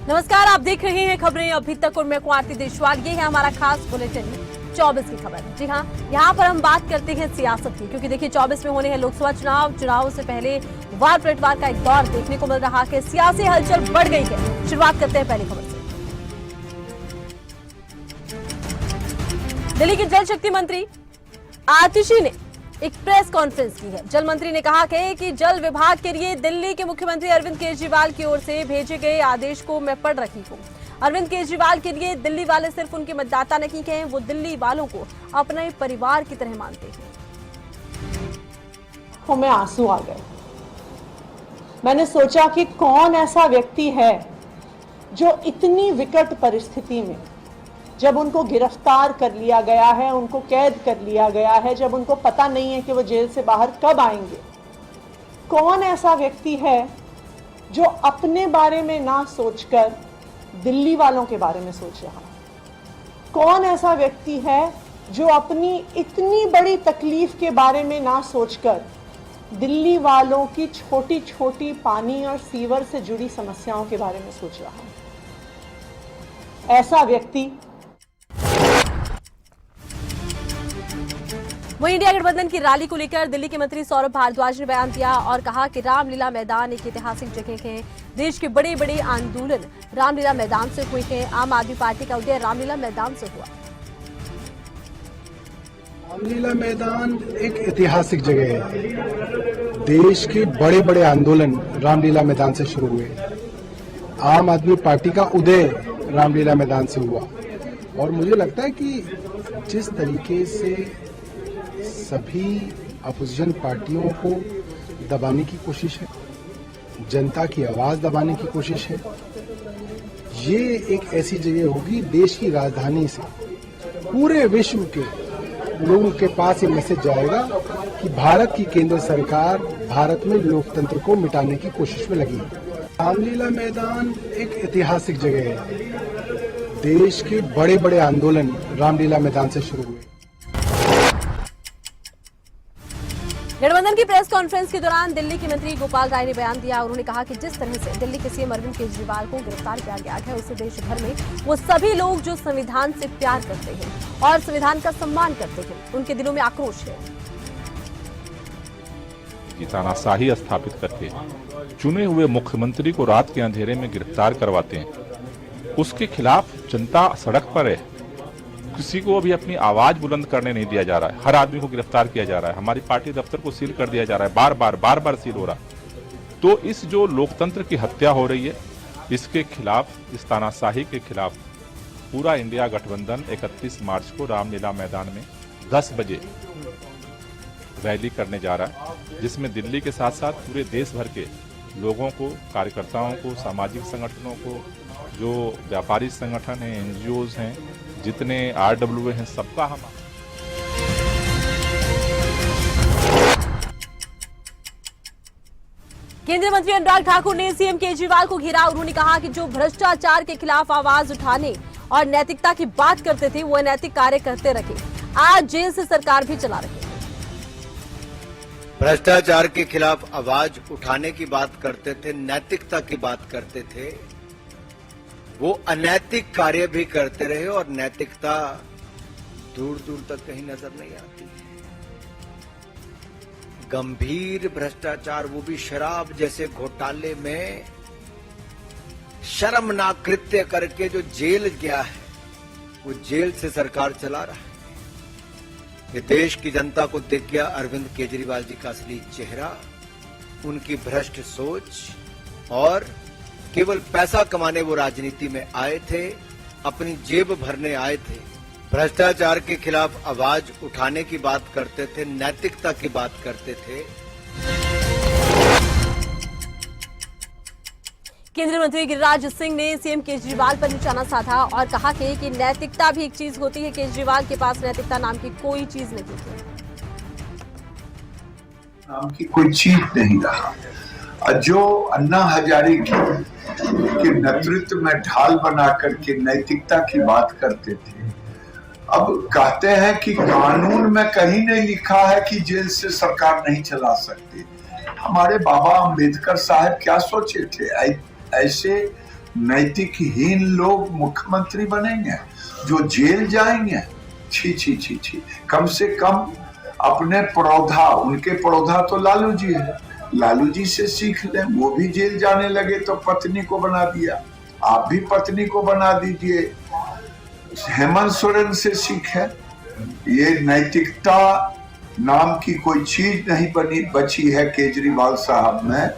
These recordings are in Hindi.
नमस्कार, आप देख रहे हैं खबरें अभी तक और मैं आरती देशवाल। ये है हमारा खास बुलेटिन 24 की खबर। जी हाँ, यहाँ पर हम बात करते हैं सियासत की, क्योंकि देखिए 24 में होने हैं लोकसभा चुनाव से पहले वार पलटवार का एक दौर देखने को मिल रहा है। सियासी हलचल बढ़ गई है। शुरुआत करते हैं पहली खबर से। दिल्ली के जल शक्ति मंत्री आतिशी ने एक प्रेस कॉन्फ्रेंस की है। जल मंत्री ने कहा कि जल विभाग के लिए दिल्ली के मुख्यमंत्री अरविंद केजरीवाल की ओर से भेजे गए आदेश को मैं पढ़ रही हूँ। अरविंद केजरीवाल के लिए दिल्ली वाले सिर्फ उनके मतदाता नहीं हैं, वो दिल्ली वालों को अपने परिवार की तरह मानते हैं। में आंसू आ गए। मैंने सोचा कि कौन ऐसा व्यक्ति है जो इतनी विकट परिस्थिति में, जब उनको गिरफ्तार कर लिया गया है, उनको कैद कर लिया गया है, जब उनको पता नहीं है कि वो जेल से बाहर कब आएंगे, कौन ऐसा व्यक्ति है जो अपने बारे में ना सोचकर दिल्ली वालों के बारे में सोच रहा है? कौन ऐसा व्यक्ति है जो अपनी इतनी बड़ी तकलीफ के बारे में ना सोचकर दिल्ली वालों की छोटी छोटी पानी और सीवर से जुड़ी समस्याओं के बारे में सोच रहा है? ऐसा व्यक्ति वहीं इंडिया गठबंधन की रैली को लेकर दिल्ली के मंत्री सौरभ भारद्वाज ने बयान दिया और कहा कि रामलीला मैदान एक ऐतिहासिक जगह है। देश के बड़े बड़े आंदोलन रामलीला मैदान से हुए हैं। आम आदमी पार्टी का उदय रामलीला मैदान से हुआ। रामलीला मैदान एक ऐतिहासिक जगह है। देश के बड़े बड़े आंदोलन रामलीला मैदान से शुरू हुए। आम आदमी पार्टी का उदय रामलीला मैदान से हुआ। और मुझे लगता है कि जिस तरीके से सभी अपोजिशन पार्टियों को दबाने की कोशिश है, जनता की आवाज दबाने की कोशिश है, ये एक ऐसी जगह होगी, देश की राजधानी से पूरे विश्व के लोगों के पास ये मैसेज जाएगा कि भारत की केंद्र सरकार भारत में लोकतंत्र को मिटाने की कोशिश में लगी है। रामलीला मैदान एक ऐतिहासिक जगह है। देश के बड़े बड़े आंदोलन रामलीला मैदान से शुरू हुए। गठबंधन की प्रेस कॉन्फ्रेंस के दौरान दिल्ली के मंत्री गोपाल राय ने बयान दिया। उन्होंने कहा कि जिस तरह से दिल्ली के सीएम अरविंद केजरीवाल को गिरफ्तार किया गया है, उससे देश भर में वो सभी लोग जो संविधान से प्यार करते हैं और संविधान का सम्मान करते हैं, उनके दिलों में आक्रोश है। तानाशाही स्थापित करके चुने हुए मुख्यमंत्री को रात के अंधेरे में गिरफ्तार करवाते हैं, उसके खिलाफ जनता सड़क पर है। किसी को भी अपनी आवाज बुलंद करने नहीं दिया जा रहा है। हर आदमी को गिरफ्तार किया जा रहा है। हमारी पार्टी दफ्तर को सील कर दिया जा रहा है। बार बार सील हो रहा है। तो इस जो लोकतंत्र की हत्या हो रही है, इसके खिलाफ, इस तानाशाही के खिलाफ पूरा इंडिया गठबंधन 31 मार्च को रामलीला मैदान में 10 बजे रैली करने जा रहा है, जिसमें दिल्ली के साथ साथ पूरे देश भर के लोगों को, कार्यकर्ताओं को, सामाजिक संगठनों को, जो व्यापारी संगठन हैं, एनजीओज हैं, जितने आरडब्ल्यूए हैं, सबका हम। केंद्रीय मंत्री अनुराग ठाकुर ने सीएम केजरीवाल को घेरा। उन्होंने कहा कि जो भ्रष्टाचार के खिलाफ आवाज उठाने और नैतिकता की बात करते थे, वो अनैतिक कार्य करते रहे। आज जेल से सरकार भी चला रहे। भ्रष्टाचार के खिलाफ आवाज उठाने की बात करते थे, नैतिकता की बात करते थे, वो अनैतिक कार्य भी करते रहे और नैतिकता दूर दूर तक कहीं नजर नहीं आती। गंभीर भ्रष्टाचार, वो भी शराब जैसे घोटाले में शर्मनाक कृत्य करके जो जेल गया है, वो जेल से सरकार चला रहा है। ये देश की जनता को दिख गया अरविंद केजरीवाल जी का असली चेहरा, उनकी भ्रष्ट सोच, और केवल पैसा कमाने वो राजनीति में आए थे, अपनी जेब भरने आए थे। भ्रष्टाचार के खिलाफ आवाज उठाने की बात करते थे, नैतिकता की बात करते थे। केंद्रीय मंत्री गिरिराज सिंह ने सीएम केजरीवाल पर निशाना साधा और कहा कि नैतिकता भी एक चीज होती है। केजरीवाल के पास नैतिकता नाम की कोई चीज नहीं है। नाम की कोई चीज नहीं रहा। जो अन्ना हजारे के नेतृत्व में ढाल बना करके नैतिकता की बात करते थे, अब कहते हैं कि कानून में कहीं नहीं लिखा है कि जेल से सरकार नहीं चला सकती। हमारे बाबा अंबेडकर साहब क्या सोचे थे? ऐसे नैतिकहीन लोग मुख्यमंत्री बनेंगे जो जेल जाएंगे। छी छी छी छी। कम से कम अपने पड़ौधा, उनके पड़ौधा तो लालू जी है, लालू जी से सीख लें। वो भी जेल जाने लगे तो पत्नी को बना दिया, आप भी पत्नी को बना दीजिए। हेमंत सोरेन से सीखें। ये नैतिकता नाम की कोई चीज नहीं बची है केजरीवाल साहब में।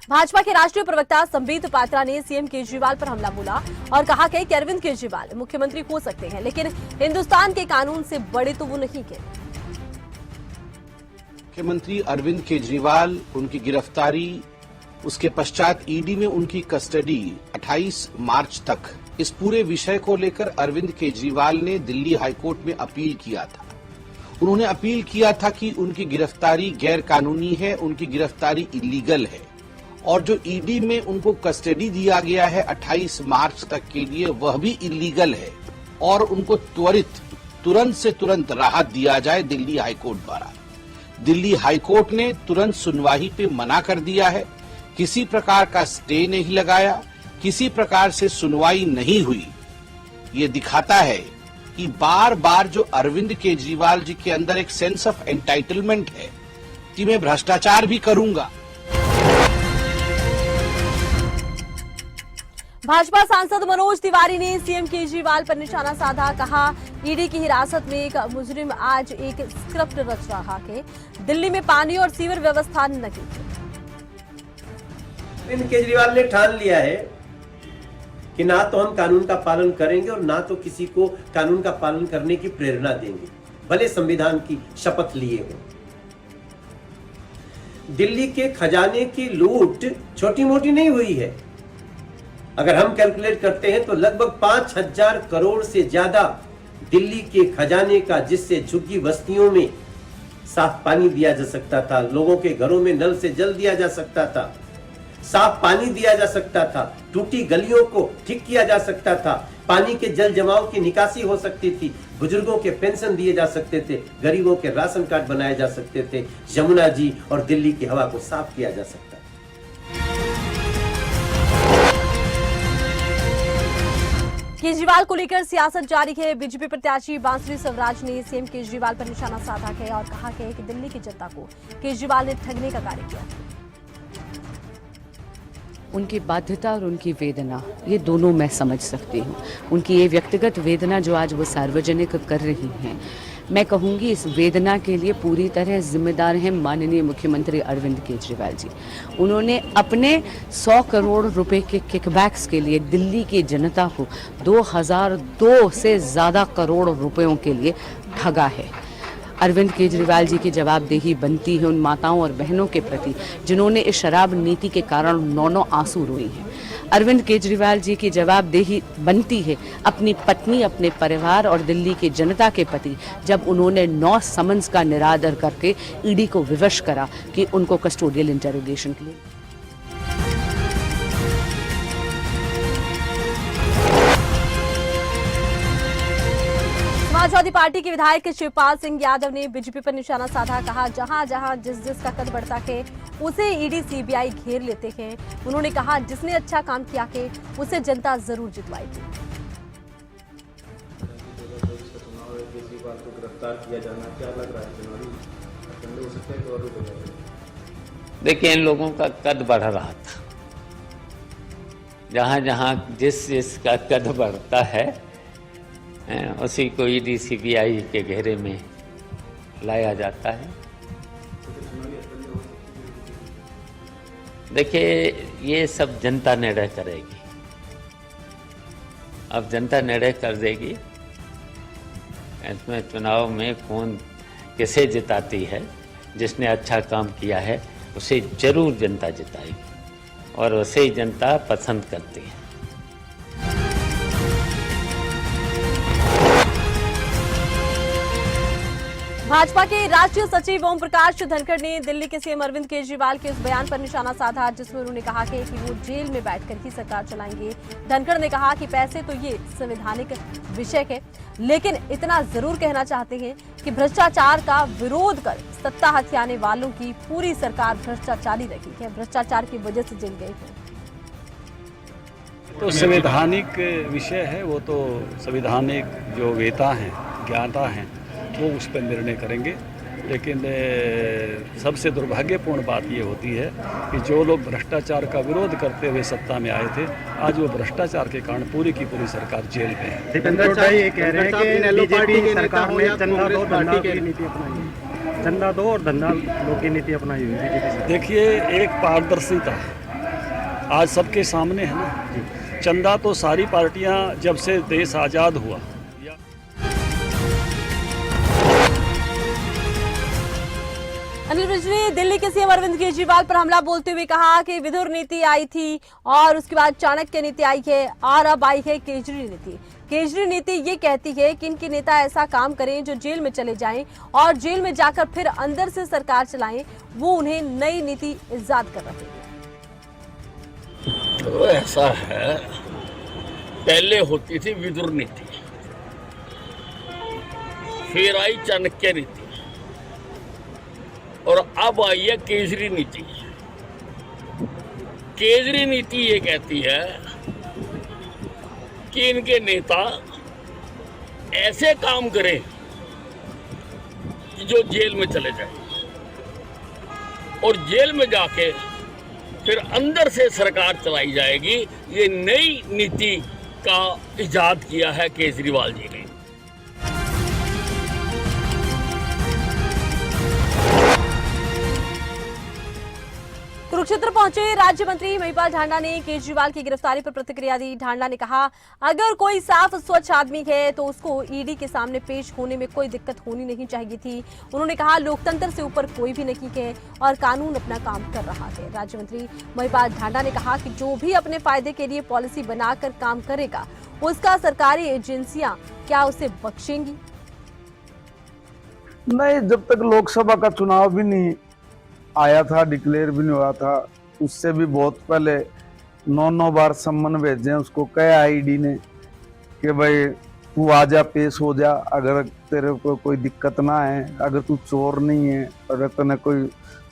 भाजपा के राष्ट्रीय प्रवक्ता संबित पात्रा ने सीएम केजरीवाल पर हमला बोला और कहा कि अरविंद केजरीवाल मुख्यमंत्री हो सकते हैं, लेकिन हिंदुस्तान के कानून से बड़े तो वो नहीं के। मुख्यमंत्री अरविंद केजरीवाल, उनकी गिरफ्तारी, उसके पश्चात ईडी में उनकी कस्टडी 28 मार्च तक, इस पूरे विषय को लेकर अरविंद केजरीवाल ने दिल्ली हाईकोर्ट में अपील किया था। उन्होंने अपील किया था कि उनकी गिरफ्तारी गैर कानूनी है, उनकी गिरफ्तारी इलीगल है, और जो ईडी में उनको कस्टडी दिया गया है 28 मार्च तक के लिए, वह भी इलीगल है, और उनको तुरंत से तुरंत राहत दिया जाए दिल्ली हाईकोर्ट द्वारा। दिल्ली हाईकोर्ट ने तुरंत सुनवाई पे मना कर दिया है, किसी प्रकार का स्टे नहीं लगाया, किसी प्रकार से सुनवाई नहीं हुई। ये दिखाता है कि बार बार जो अरविंद केजरीवाल जी के अंदर एक सेंस ऑफ एंटाइटलमेंट है कि मैं भ्रष्टाचार भी करूंगा। भाजपा सांसद मनोज तिवारी ने सीएम केजरीवाल पर निशाना साधा। कहा, ईडी की हिरासत में एक मुजरिम आज एक स्क्रिप्ट रच रहा है, दिल्ली में पानी और सीवर व्यवस्था नहीं। केजरीवाल ने ठान लिया है कि ना तो हम कानून का पालन करेंगे और ना तो किसी को कानून का पालन करने की प्रेरणा देंगे, भले संविधान की शपथ लिए हो। दिल्ली के खजाने की लूट छोटी मोटी नहीं हुई है। अगर हम कैलकुलेट करते हैं तो लगभग 5000 करोड़ से ज्यादा दिल्ली के खजाने का, जिससे झुग्गी बस्तियों में साफ पानी दिया जा सकता था, लोगों के घरों में नल से जल दिया जा सकता था, साफ पानी दिया जा सकता था, टूटी गलियों को ठीक किया जा सकता था, पानी के जल जमाव की निकासी हो सकती थी, बुजुर्गों के पेंशन दिए जा सकते थे, गरीबों के राशन कार्ड बनाए जा सकते थे, यमुना जी और दिल्ली की हवा को साफ किया जा सकता था। केजरीवाल को लेकर सियासत जारी है। बीजेपी प्रत्याशी बांसुरी स्वराज ने सीएम केजरीवाल पर निशाना साधा है और कहा है कि दिल्ली की जनता को केजरीवाल ने ठगने का कार्य किया। उनकी बाध्यता और उनकी वेदना, ये दोनों मैं समझ सकती हूँ। उनकी ये व्यक्तिगत वेदना जो आज वो सार्वजनिक कर रही हैं, मैं कहूँगी इस वेदना के लिए पूरी तरह जिम्मेदार हैं माननीय मुख्यमंत्री अरविंद केजरीवाल जी। उन्होंने अपने 100 करोड़ रुपए के किकबैक्स के लिए दिल्ली की जनता को 2002 से ज़्यादा करोड़ रुपयों के लिए ठगा है। अरविंद केजरीवाल जी की जवाबदेही बनती है उन माताओं और बहनों के प्रति जिन्होंने इस शराब नीति के कारण 9 आंसू रोए हैं। अरविंद केजरीवाल जी की जवाबदेही बनती है अपनी पत्नी, अपने परिवार और दिल्ली की जनता के प्रति, जब उन्होंने 9 समन्स का निरादर करके ईडी को विवश करा कि उनको कस्टोडियल इंटेरोगेशन के लिए। समाजवादी पार्टी के विधायक शिवपाल सिंह यादव ने बीजेपी पर निशाना साधा। कहा, जहां जहां जिस का कद बढ़ता है उसे ईडी सीबीआई घेर लेते हैं। उन्होंने कहा, जिसने अच्छा काम किया है उसे जनता जरूर जितवाएगी। देखिए, इन लोगों का कद बढ़ रहा था। जहां जहां जिसका कद बढ़ता है उसी को ईडी सीबीआई के घेरे में लाया जाता है। देखिए, ये सब जनता निर्णय करेगी। अब जनता निर्णय कर देगी इसमें चुनाव में कौन किसे जिताती है। जिसने अच्छा काम किया है उसे जरूर जनता जिताएगी और उसे जनता पसंद करती है। भाजपा के राष्ट्रीय सचिव ओम प्रकाश धनखड़ ने दिल्ली के सीएम अरविंद केजरीवाल के उस बयान पर निशाना साधा जिसमें उन्होंने कहा कि वो जेल में बैठकर ही सरकार चलाएंगे। धनखड़ ने कहा कि पैसे तो ये संवैधानिक विषय है, लेकिन इतना जरूर कहना चाहते हैं कि भ्रष्टाचार का विरोध कर सत्ता हथियाने वालों की पूरी सरकार भ्रष्टाचारी रही है, भ्रष्टाचार की वजह से जेल गए हैं। तो संवैधानिक विषय है, वो तो संवैधानिक जो वेता हैं, ज्ञाता हैं, वो उस पर निर्णय करेंगे। लेकिन सबसे दुर्भाग्यपूर्ण बात ये होती है कि जो लोग भ्रष्टाचार का विरोध करते हुए सत्ता में आए थे, आज वो भ्रष्टाचार के कारण पूरी की पूरी सरकार जेल में है। दीपेंद्र भाई ये कह रहे हैं कि बीजेपी सरकार ने चंदा दो धंधा की नीति अपनाई है, चंदा दो और धंधा लो की नीति अपनाई हुई है। देखिए, एक पारदर्शिता आज सबके सामने है ना। चंदा तो सारी पार्टियां जब से देश आज़ाद हुआ, अनिल विज ने दिल्ली के सीएम अरविंद केजरीवाल पर हमला बोलते हुए कहा कि विधुर नीति आई थी और उसके बाद चाणक्य नीति आई है और अब आई है केजरी नीति। केजरी नीति ये कहती है कि इनके नेता ऐसा काम करें जो जेल में चले जाएं और जेल में जाकर फिर अंदर से सरकार चलाएं, वो उन्हें नई नीति इजाद कर रहे हैं। तो ऐसा है, पहले होती थी विदुर नीति, फिर आई चाणक्य नीति और अब आई है केजरी नीति। केजरी नीति ये कहती है कि इनके नेता ऐसे काम करें जो जेल में चले जाए और जेल में जाके फिर अंदर से सरकार चलाई जाएगी। ये नई नीति का इजाद किया है केजरीवाल जी ने। कुरुक्षेत्र पहुंचे राज्य मंत्री महिपाल ढांडा ने केजरीवाल की गिरफ्तारी पर प्रतिक्रिया दी। ढांडा ने कहा, अगर कोई साफ स्वच्छ आदमी है तो उसको ईडी के सामने पेश होने में कोई दिक्कत होनी नहीं चाहिए थी। उन्होंने कहा, लोकतंत्र से ऊपर कोई भी नहीं है और कानून अपना काम कर रहा है। राज्य मंत्री महिपाल ढांडा ने कहा कि जो भी अपने फायदे के लिए पॉलिसी बनाकर काम करेगा, उसका सरकारी एजेंसियां क्या उसे बख्शेंगी? नहीं, जब तक लोकसभा का चुनाव भी नहीं आया था, डिक्लेयर भी नहीं हुआ था, उससे भी बहुत पहले 9 बार सम्मन भेजे। उसको कहा ईडी ने कि भाई तू आ जा, पेश हो जा, अगर तेरे को कोई दिक्कत ना है, अगर तू चोर नहीं है, अगर तूने कोई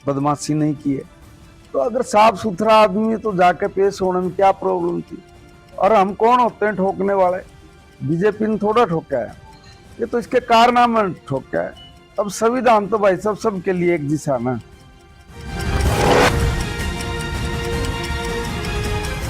बदमाशी नहीं की है, तो अगर साफ सुथरा आदमी है तो जाके पेश होने में क्या प्रॉब्लम थी। और हम कौन होते हैं ठोकने वाले? बीजेपी ने थोड़ा ठोका है, ये तो इसके कारनामे में ठोका है। अब संविधान तो भाई सब सबके लिए एक जैसा ना।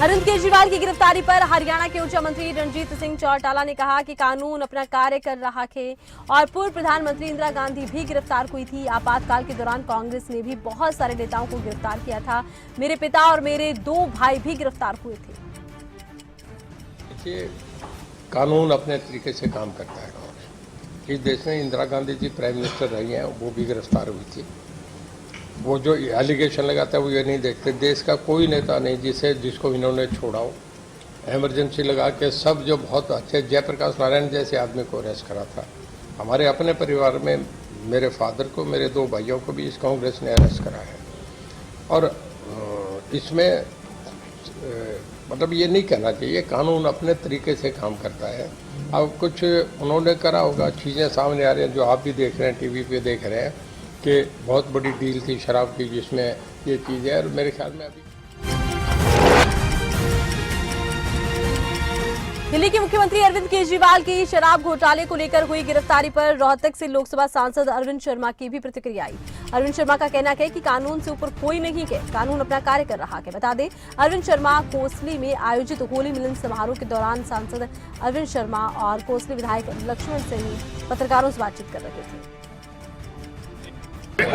अरविंद केजरीवाल की गिरफ्तारी पर हरियाणा के ऊर्जा मंत्री रणजीत सिंह चौटाला ने कहा कि कानून अपना कार्य कर रहा है और पूर्व प्रधानमंत्री इंदिरा गांधी भी गिरफ्तार हुई थी। आपातकाल के दौरान कांग्रेस ने भी बहुत सारे नेताओं को गिरफ्तार किया था। मेरे पिता और मेरे 2 भाई भी गिरफ्तार हुए थे। देखिए, कानून अपने तरीके से काम करता है। इस देश में इंदिरा गांधी जी प्राइम मिनिस्टर रही हैं, वो भी गिरफ्तार हुई थी। वो जो एलिगेशन लगाता है वो ये नहीं देखते, देश का कोई नेता नहीं जिसको इन्होंने छोड़ा हो। इमरजेंसी लगा के सब जो बहुत अच्छे जयप्रकाश नारायण जैसे आदमी को अरेस्ट करा था। हमारे अपने परिवार में मेरे फादर को, मेरे 2 भाइयों को भी इस कांग्रेस ने अरेस्ट करा है। और इसमें मतलब ये नहीं कहना चाहिए, कानून अपने तरीके से काम करता है। अब कुछ उन्होंने करा होगा, चीज़ें सामने आ रही हैं जो आप भी देख रहे हैं, टीवी पे देख रहे हैं कि बहुत बड़ी डील थी शराब की जिसमें ये चीज़ है। और मेरे ख्याल में अभी दिल्ली के मुख्यमंत्री अरविंद केजरीवाल की शराब घोटाले को लेकर हुई गिरफ्तारी पर रोहतक से लोकसभा सांसद अरविंद शर्मा की भी प्रतिक्रिया आई। अरविंद शर्मा का कहना है कि कानून से ऊपर कोई नहीं है, कानून अपना कार्य कर रहा है। बता दें, अरविंद शर्मा कोसली में आयोजित होली मिलन समारोह के दौरान सांसद अरविंद शर्मा और कोसली विधायक लक्ष्मण सिंह पत्रकारों से बातचीत कर रहे थे। मैं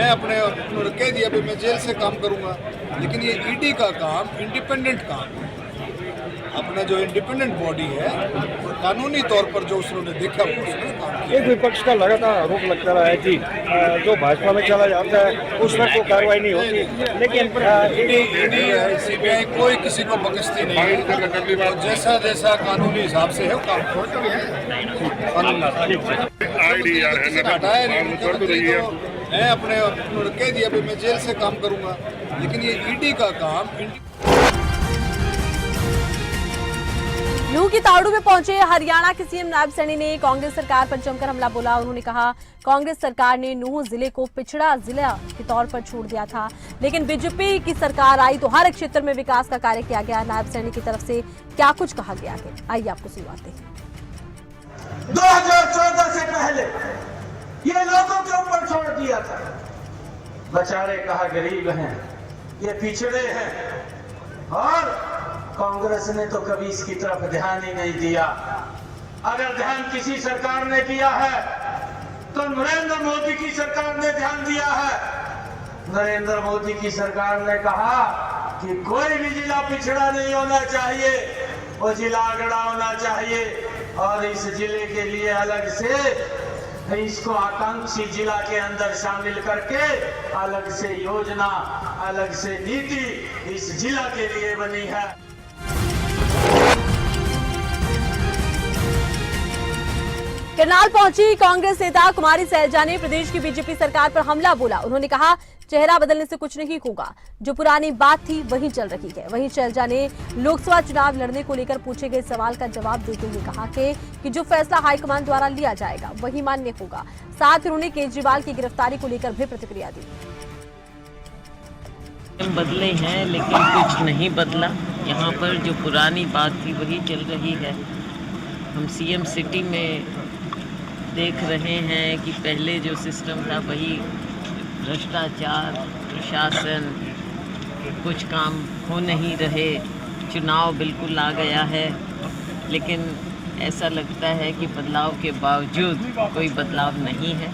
अपने कह दिया भी मैं जेल से काम करूंगा, लेकिन ये ईडी का काम इंडिपेंडेंट काम है। अपना जो इंडिपेंडेंट बॉडी है और कानूनी तौर पर जो उसने देखा वो उसने काम किया। एक विपक्ष का लगातार आरोप लगता रहा है कि जो भाजपा में चला जाता है उस पर कोई कार्रवाई नहीं होती, लेकिन ईडी सीबीआई कोई किसी को बख्शती नहीं है। जैसा जैसा कानूनी हिसाब से है वो काम हटाया नहीं, मुख्यमंत्री तो मैं अपने कह दिया भी मैं जेल से काम करूंगा, लेकिन ये ईडी का काम नूह की ताड़ू में पहुंचे हरियाणा के सीएम नायब सैनी ने कांग्रेस सरकार पर जमकर हमला बोला। उन्होंने कहा कांग्रेस सरकार ने नूह जिले को पिछड़ा जिला के तौर पर छोड़ दिया था, लेकिन बीजेपी की सरकार आई तो हर क्षेत्र में विकास का कार्य किया गया। नायब सैनी की तरफ से क्या कुछ कहा गया है, आइए आपको सुनवाते हैं। 2014 से पहले ये लोगों के ऊपर छोड़ दिया था। बेचारे कहा गरीब हैं, ये पिछड़े हैं, और कांग्रेस ने तो कभी इसकी तरफ ध्यान ही नहीं दिया। अगर ध्यान किसी सरकार ने किया है तो नरेंद्र मोदी की सरकार ने ध्यान दिया है। नरेंद्र मोदी की सरकार ने कहा कि कोई भी जिला पिछड़ा नहीं होना चाहिए, वो जिला अगड़ा होना चाहिए, और इस जिले के लिए अलग से इसको आकांक्षी जिला के अंदर शामिल करके अलग से योजना, अलग से नीति इस जिला के लिए बनी है। करनाल पहुंची कांग्रेस नेता कुमारी सैलजा ने प्रदेश की बीजेपी सरकार पर हमला बोला। उन्होंने कहा चेहरा बदलने से कुछ नहीं होगा, जो पुरानी बात थी वही चल रही है। वहीं सैलजा ने लोकसभा चुनाव लड़ने को लेकर पूछे गए सवाल का जवाब देते हुए कहा कि जो फैसला हाईकमान द्वारा लिया जाएगा वही मान्य होगा। साथ ही उन्होंने केजरीवाल की गिरफ्तारी को लेकर भी प्रतिक्रिया दी। बदले हैं लेकिन कुछ नहीं बदला, यहाँ पर जो पुरानी बात थी वही चल रही है। हम सीएम सिटी में देख रहे हैं कि पहले जो सिस्टम था वही भ्रष्टाचार, प्रशासन, कुछ काम हो नहीं रहे, चुनाव बिल्कुल आ गया है, लेकिन ऐसा लगता है कि बदलाव के बावजूद कोई बदलाव नहीं है।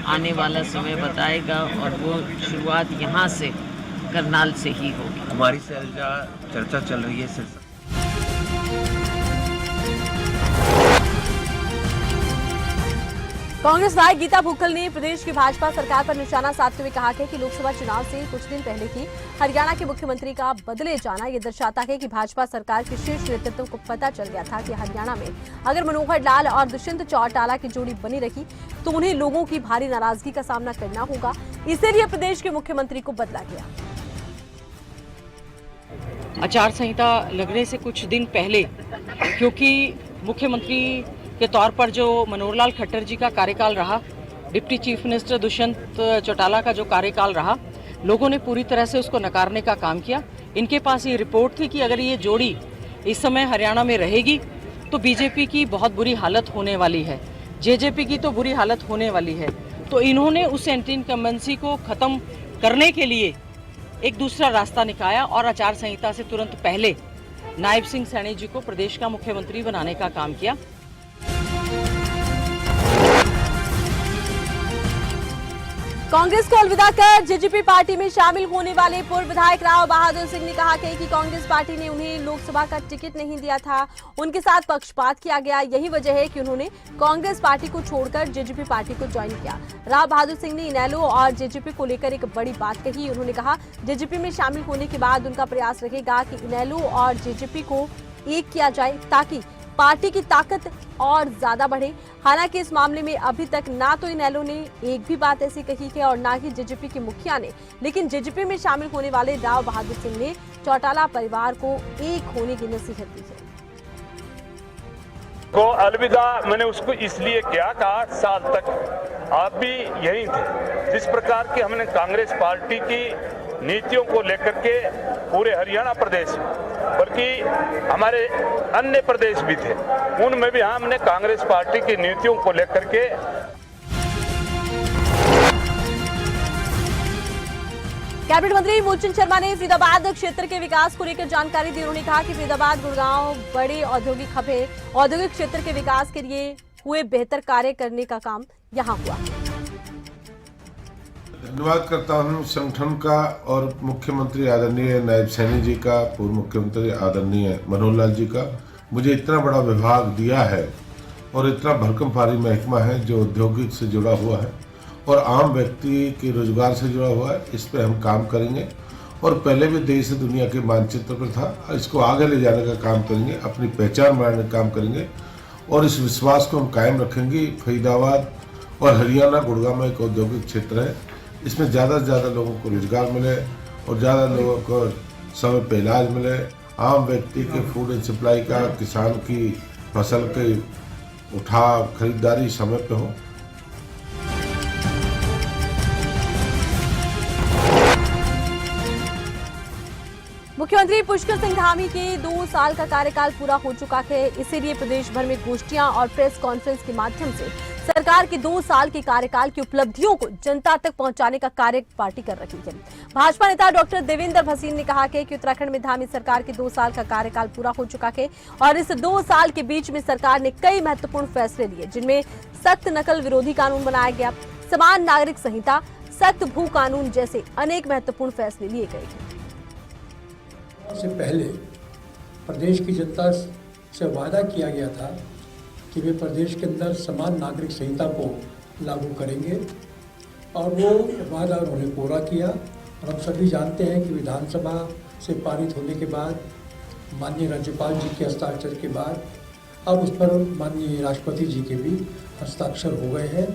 आने वाला समय बताएगा, और वो शुरुआत यहाँ से करनाल से ही होगी। हमारी सैलजा चर्चा चल रही है सिर्फ। कांग्रेस विधायक गीता भुक्कल ने प्रदेश की भाजपा सरकार पर निशाना साधते हुए कहा है कि लोकसभा चुनाव से कुछ दिन पहले की हरियाणा के मुख्यमंत्री का बदले जाना ये दर्शाता है कि भाजपा सरकार के शीर्ष नेतृत्व को पता चल गया था कि हरियाणा में अगर मनोहर लाल और दुष्यंत चौटाला की जोड़ी बनी रही तो उन्हें लोगों की भारी नाराजगी का सामना करना होगा। इसीलिए प्रदेश के मुख्यमंत्री को बदला गया। आचार संहिता लगने से कुछ दिन पहले, क्योंकि मुख्यमंत्री के तौर पर जो मनोहर लाल खट्टर जी का कार्यकाल रहा, deputy chief minister Dushyant Chautala का जो कार्यकाल रहा, लोगों ने पूरी तरह से उसको नकारने का काम किया। इनके पास ये रिपोर्ट थी कि अगर ये जोड़ी इस समय हरियाणा में रहेगी तो बीजेपी की बहुत बुरी हालत होने वाली है, जेजेपी की तो बुरी हालत होने वाली है। तो इन्होंने उस एंटी इनकम्बेंसी को ख़त्म करने के लिए एक दूसरा रास्ता निकाला और आचार संहिता से तुरंत पहले नायब सिंह सैनी जी को प्रदेश का मुख्यमंत्री बनाने का काम किया। कांग्रेस को अलविदा कर जेजेपी पार्टी में शामिल होने वाले पूर्व विधायक राव बहादुर सिंह ने कहा कि कांग्रेस पार्टी ने उन्हें लोकसभा का टिकट नहीं दिया था, उनके साथ पक्षपात किया गया। यही वजह है कि उन्होंने कांग्रेस पार्टी को छोड़कर जेजेपी पार्टी को ज्वाइन किया। राव बहादुर सिंह ने इनेलो और जेजेपी को लेकर एक बड़ी बात कही। उन्होंने कहा जेजेपी में शामिल होने के बाद उनका प्रयास रहेगा कि इनेलो और जेजेपी को एक किया जाए ताकि पार्टी की ताकत और ज्यादा बढ़े। हालांकि इस मामले में अभी तक ना तो इनेलो ने एक भी बात ऐसी कही है और ना ही जेजेपी के मुखिया ने, लेकिन जेजेपी में शामिल होने वाले राव बहादुर सिंह ने चौटाला परिवार को एक होने की नसीहत दी है। को अलविदा मैंने उसको इसलिए किया कि 8 साल तक आप भी यही थे। जिस प्रकार की हमने कांग्रेस पार्टी की नीतियों को लेकर के पूरे हरियाणा प्रदेश बल्कि हमारे अन्य प्रदेश भी थे, उनमें भी हमने कांग्रेस पार्टी की नीतियों को लेकर के। कैबिनेट मंत्री मूलचंद शर्मा ने फरीदाबाद क्षेत्र के विकास को लेकर जानकारी दी। उन्होंने कहा कि फरीदाबाद गुड़गांव बड़े औद्योगिक हब है, औद्योगिक क्षेत्र के विकास के लिए हुए बेहतर कार्य करने का काम यहां हुआ। धन्यवाद करता हूं संगठन का और मुख्यमंत्री आदरणीय नायब सैनी जी का, पूर्व मुख्यमंत्री आदरणीय मनोहर लाल जी का। मुझे इतना बड़ा विभाग दिया है और इतना भरकम भारी महकमा है जो औद्योगिक से जुड़ा हुआ है और आम व्यक्ति के रोजगार से जुड़ा हुआ है। इस पर हम काम करेंगे और पहले भी देश दुनिया के मानचित्र पर था, इसको आगे ले जाने का काम करेंगे, अपनी पहचान बनाने का काम करेंगे और इस विश्वास को हम कायम रखेंगे। फरीदाबाद और हरियाणा गुड़गांव में एक औद्योगिक क्षेत्र है, इसमें ज़्यादा से ज़्यादा लोगों को रोजगार मिले और ज़्यादा लोगों को समय पे इलाज मिले। आम व्यक्ति के फूड एंड सप्लाई का, किसान की फसल के उठाव खरीदारी समय पे हो। मुख्यमंत्री पुष्कर सिंह धामी के 2 साल का कार्यकाल पूरा हो चुका है, इसीलिए प्रदेश भर में गोष्ठियां और प्रेस कॉन्फ्रेंस के माध्यम से सरकार के 2 साल के कार्यकाल की उपलब्धियों को जनता तक पहुंचाने का कार्य पार्टी कर रही है। भाजपा नेता डॉक्टर देवेंद्र भसीन ने कहा कि उत्तराखंड में धामी सरकार के 2 साल का कार्यकाल पूरा हो चुका है और इस 2 साल के बीच में सरकार ने कई महत्वपूर्ण फैसले लिए, जिनमें सख्त नकल विरोधी कानून बनाया गया, समान नागरिक संहिता, सख्त भू कानून जैसे अनेक महत्वपूर्ण फैसले लिए गए हैं। से पहले प्रदेश की जनता से वादा किया गया था कि वे प्रदेश के अंदर समान नागरिक संहिता को लागू करेंगे और वो वादा उन्होंने पूरा किया। और हम सभी जानते हैं कि विधानसभा से पारित होने के बाद माननीय राज्यपाल जी के हस्ताक्षर के बाद अब उस पर माननीय राष्ट्रपति जी के भी हस्ताक्षर हो गए हैं।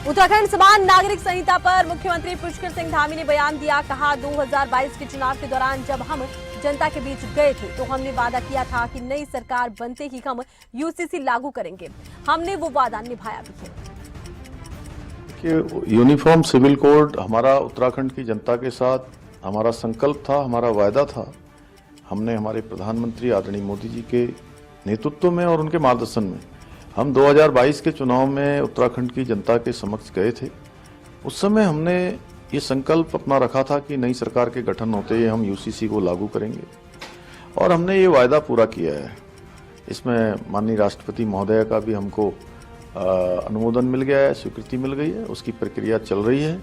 उत्तराखंड समान नागरिक संहिता पर मुख्यमंत्री पुष्कर सिंह धामी ने बयान दिया। कहा, 2022 के चुनाव के दौरान जब हम जनता के बीच गए थे तो हमने वादा किया था कि नई सरकार बनते ही हम यूसीसी लागू करेंगे। हमने वो वादा निभाया भी है। यूनिफॉर्म सिविल कोड हमारा उत्तराखंड की जनता के साथ हमारा संकल्प था, हमारा वायदा था। हमने हमारे प्रधानमंत्री आदरणीय मोदी जी के नेतृत्व में और उनके मार्गदर्शन में हम 2022 के चुनाव में उत्तराखंड की जनता के समक्ष गए थे। उस समय हमने ये संकल्प अपना रखा था कि नई सरकार के गठन होते ही हम यूसीसी को लागू करेंगे और हमने ये वायदा पूरा किया है। इसमें माननीय राष्ट्रपति महोदय का भी हमको अनुमोदन मिल गया है, स्वीकृति मिल गई है, उसकी प्रक्रिया चल रही है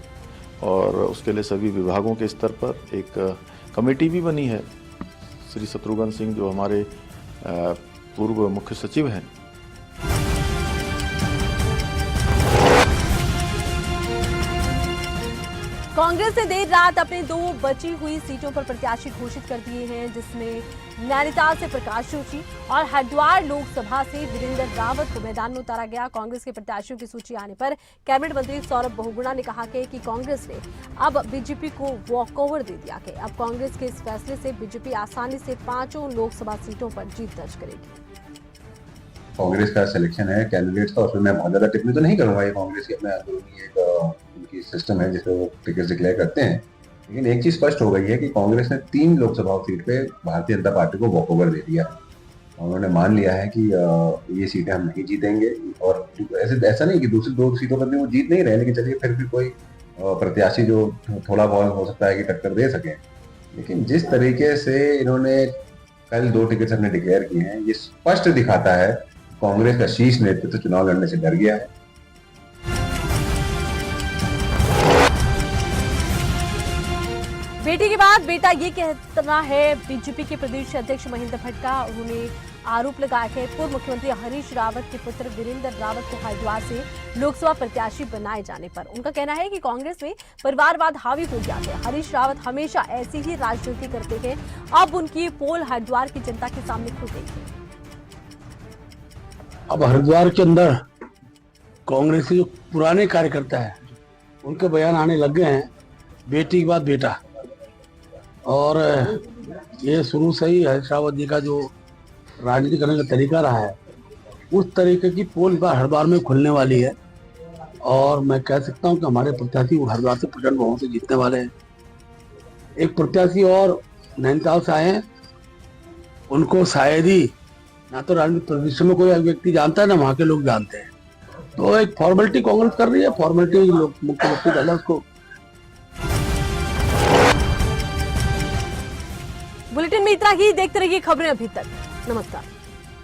और उसके लिए सभी विभागों के स्तर पर एक कमेटी भी बनी है। श्री शत्रुघ्न सिंह जो हमारे पूर्व मुख्य सचिव हैं, कांग्रेस ने देर रात अपने 2 बची हुई सीटों पर प्रत्याशी घोषित कर दिए हैं, जिसमें नैनीताल से प्रकाश जोशी और हरिद्वार लोकसभा से वीरेंद्र रावत को मैदान में उतारा गया। कांग्रेस के प्रत्याशियों की सूची आने पर कैबिनेट मंत्री सौरभ बहुगुणा ने कहा कि कांग्रेस ने अब बीजेपी को वॉकओवर दे दिया है। अब कांग्रेस के इस फैसले से बीजेपी आसानी से 5 लोकसभा सीटों पर जीत दर्ज करेगी। कांग्रेस का सिलेक्शन है कैंडिडेट्स का, उसमें मैं बहुत ज्यादा टिप्पणी तो नहीं करूंगा। ये कांग्रेस की अपने अंदरूनी एक उनकी सिस्टम है जिसमें वो टिकट डिक्लेयर करते हैं। लेकिन एक चीज स्पष्ट हो गई है कि कांग्रेस ने 3 लोकसभा सीट पे भारतीय जनता पार्टी को वॉकओवर दे दिया। उन्होंने मान लिया है कि ये सीटें हम नहीं जीतेंगे और ऐसा नहीं कि दूसरी 2 सीटों पर भी वो जीत नहीं रहे, लेकिन चलिए फिर भी कोई प्रत्याशी जो थोड़ा बहुत हो सकता है कि टक्कर दे सके। लेकिन जिस तरीके से इन्होंने कल 2 टिकट अपने डिक्लेयर किए हैं, ये स्पष्ट दिखाता है कांग्रेस का शीर्ष नेतृत्व चुनाव लड़ने से डर गया है। बेटी के बाद बेटा ये कहना है बीजेपी के प्रदेश अध्यक्ष महेंद्र भट्ट। उन्होंने आरोप लगाया है पूर्व मुख्यमंत्री हरीश रावत के पुत्र वीरेंद्र रावत को हरिद्वार से लोकसभा प्रत्याशी बनाए जाने पर। उनका कहना है कि कांग्रेस में परिवारवाद हावी हो गया है। हरीश रावत हमेशा ऐसी ही राजनीति करते हैं, अब उनकी पोल हरिद्वार की जनता के सामने खुल गई है। अब हरिद्वार के अंदर कांग्रेस के जो पुराने कार्यकर्ता है उनके बयान आने लग गए हैं, बेटी के बाद बेटा। और ये शुरू से ही हरीश रावत जी का जो राजनीति करने का तरीका रहा है, उस तरीके की पोल बार हरिद्वार में खुलने वाली है। और मैं कह सकता हूं कि हमारे प्रत्याशी हरिद्वार से प्रचंड बहुमत से जीतने वाले हैं। एक प्रत्याशी और नैनीताल से आए हैं, उनको शायद ही ना तो राजनीतिक परिदृश्य में कोई व्यक्ति जानता है, ना वहाँ के लोग जानते हैं। तो एक फॉर्मेलिटी कांग्रेस कर रही है, फॉर्मेलिटी लोग मुख्यमंत्री डाला उसको। बुलेटिन में इतना ही, देखते रहिए खबरें अभी तक। नमस्कार।